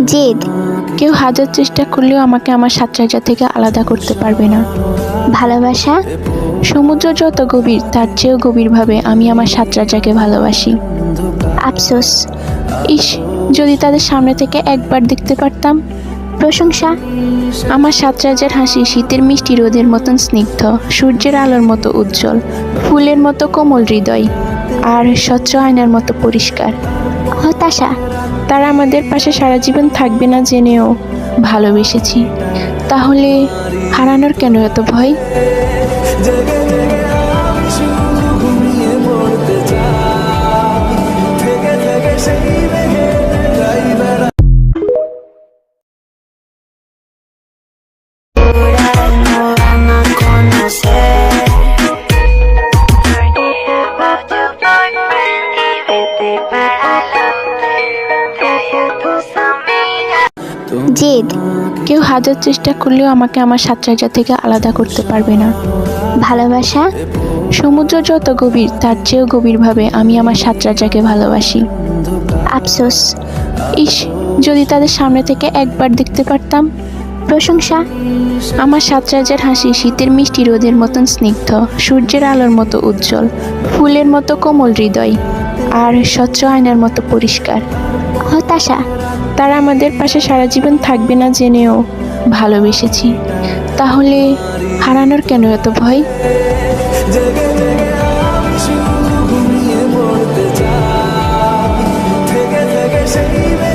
জেদ। কেউ হাজার চেষ্টা করলেও আমাকে আমার সাতরাজা থেকে আলাদা করতে পারবে না। ভালোবাসা। সমুদ্র যত গভীর তার চেয়েও গভীরভাবে আমি আমার সাতরাজাকে ভালোবাসি। আফসোস। ইস, যদি তাদের সামনে থেকে একবার দেখতে পারতাম। প্রশংসা। আমার সাতরাজার হাসি শীতের মিষ্টি রোদের মতন স্নিগ্ধ, সূর্যের আলোর মতো উজ্জ্বল, ফুলের মতো কোমল হৃদয়, আর স্বচ্ছ আয়নার মতো পরিষ্কার। হতাশা। তারা আমাদের পাশে সারা জীবন থাকবে না জেনেও ভালোবেসেছি। তাহলে হারানোর কেন এত ভয়? জেদ। কেউ হাজার চেষ্টা করলেও আমাকে আমার সাতরাজা থেকে আলাদা করতে পারবে না। ভালোবাসা। সমুদ্র যত গভীর তার চেয়েও গভীরভাবে আমি আমার সাতরাজাকে ভালোবাসি। আফসোস। ইস, যদি তাদের সামনে থেকে একবার দেখতে পারতাম। প্রশংসা। আমার সাতরাজার হাসি শীতের মিষ্টি রোদের মতন স্নিগ্ধ, সূর্যের আলোর মতো উজ্জ্বল, ফুলের মতো কোমল হৃদয়, আর স্বচ্ছ আয়নার মতো পরিষ্কার। হতাশা। তারা আমাদের পাশে সারা জীবন থাকবে না জেনেও ভালোবেসেছি। তাহলে হারানোর কেন এত ভয়? থেকে সেই